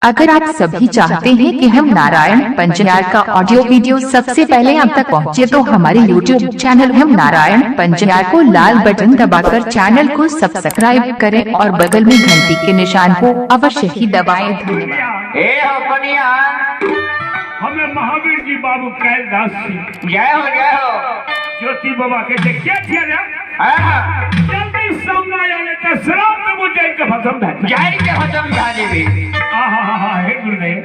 अगर आप सभी चाहते हैं कि हम नारायण पंजनार का ऑडियो वीडियो सबसे पहले आप तक पहुंचे, तो हमारे YouTube चैनल हम नारायण पंजनार को लाल बटन दबाकर चैनल को सब्सक्राइब करें और बगल में घंटी के निशान को अवश्य ही दबाएं। धन्यवाद। हमें महावीर जी बाबू कैलाश जय हो ज्योति बाबा के क्या किया जल्दी सामने आने का शराब में मुझे के खत्म जारी के खत्म जाने भी हे गुरुदेव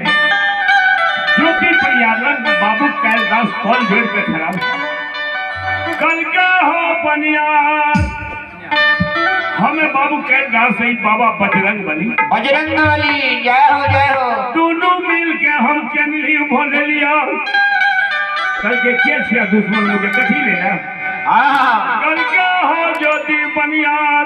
ज्योति परियालन बाबू कैलाश कौन भेड़ के खराब कल क्या हो बनियार हमें बाबू कैलाश से बाबा बजरंग बली जय हो दोनों मिल के हम केनली भोले लिया कल के क्या दुश्मन मुझे कथी ले कल क्या हो ज्योति बनियार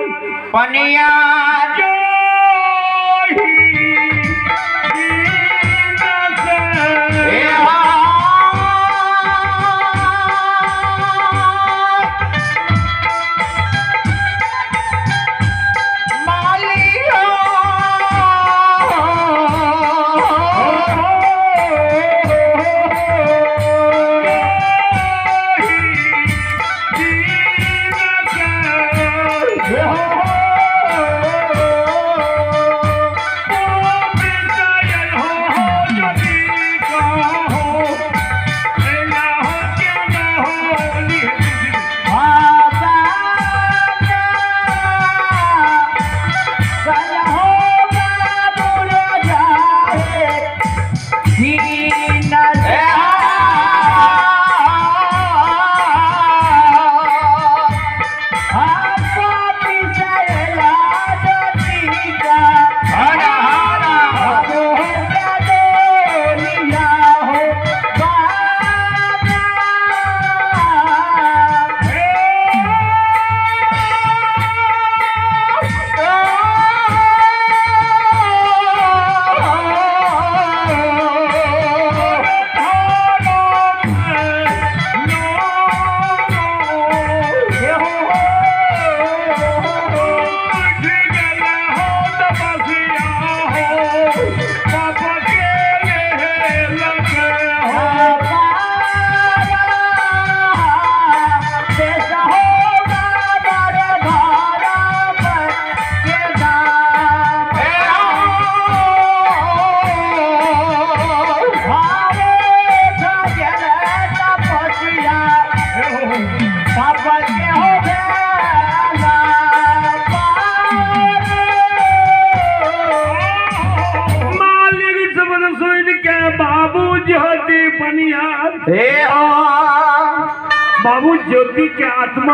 बाबू ज्योति के आत्मा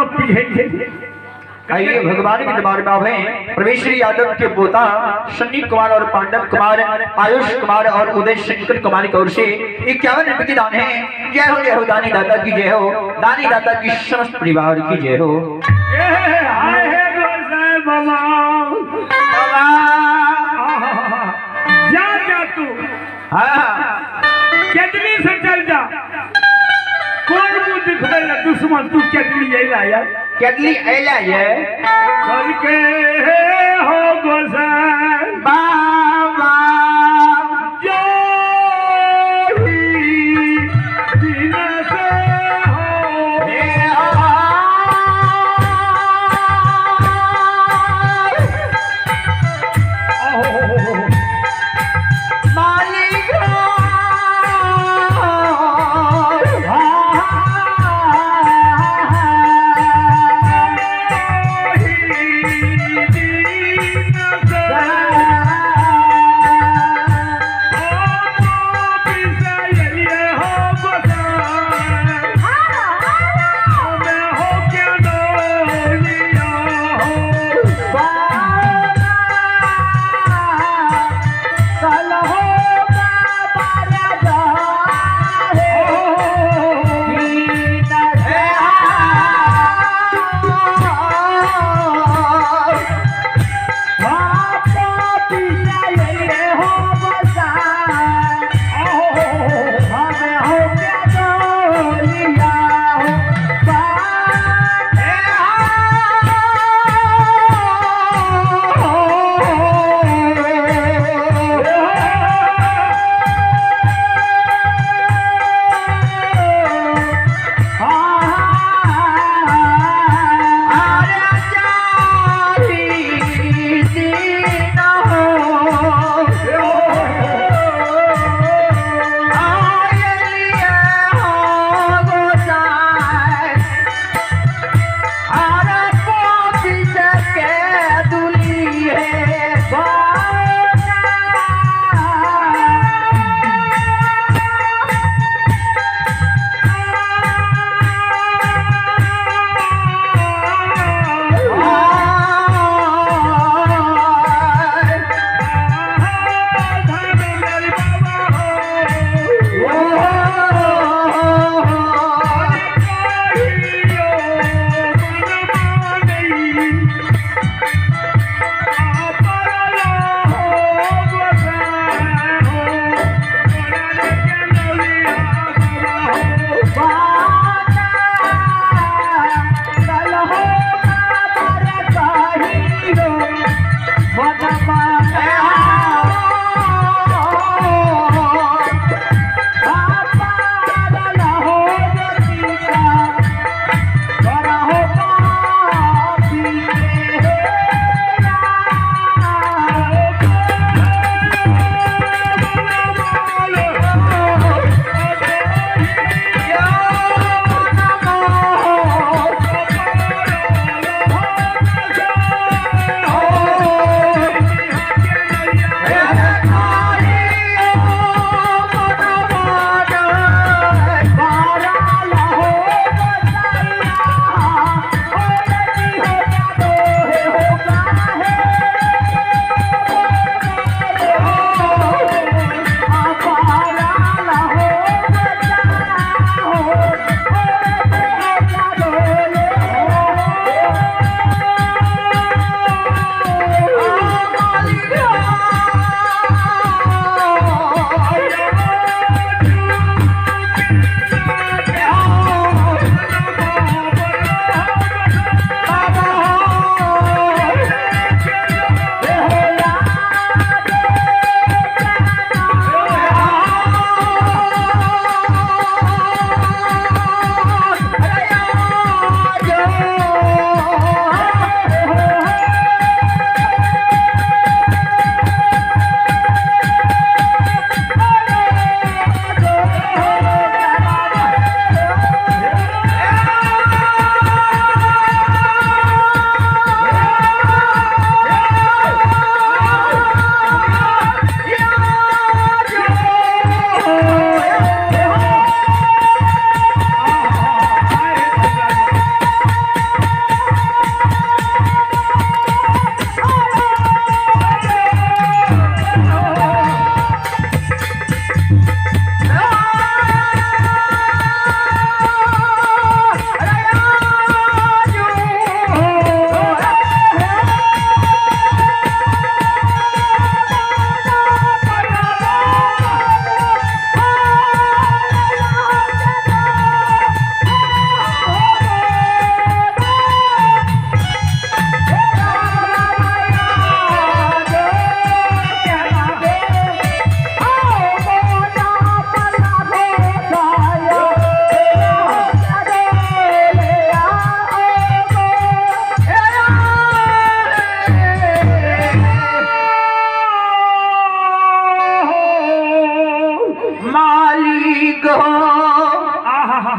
आइए भगवान के दरबार में आवे। परमेश्वरी यादव के पोता सन्नी कुमार और पांडव कुमार, आयुष कुमार और उदय शंकर कुमार की ओर से 51 रुपए की दान है। जय हो दानी दाता की जय हो, दानी दाता की समस्त परिवार की जय हो। जा तू केतली से चल जा। कौन मुँह दिखवेला दुश्मन तू केतली अला केतली अला कल के हो गोसाई बाबा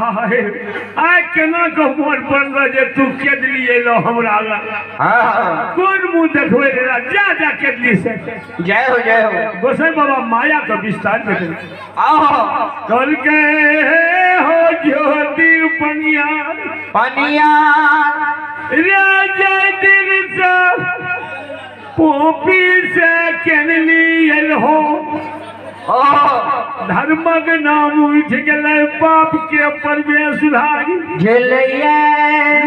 आ केना को मोर बनल जे तू केदली एलो हमरा लग कौन मुंह देखबे रे जा जा केदली से जय हो गोसाई बाबा माया का विस्तार देखे आओ कल के हो ज्योति पनिया पनिया राजा दिन से पोपी से केनली एलो धर्मक नाम उठ गए पाप के प्रवेश भाई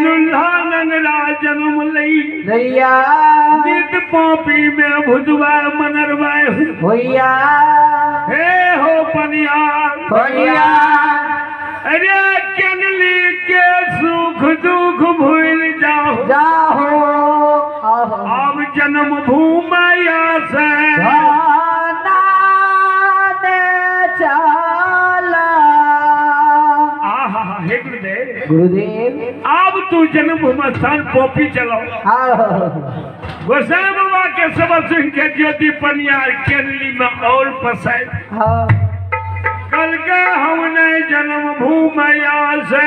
लुल्हा नंगरा जन्म लैया नित पापी में भुजवा मनरवा भैया हे हो पनिया अरे केनली के सुख दुख भूल जाओ अब जन्म भूमाया से गुरुदेव अब तू जन्म स्थान पोपी चलो गोसाई बाबा के सबक सुन के ज्योति पनिया केरली में और फंसाए कल के हमने जन्म भूमया से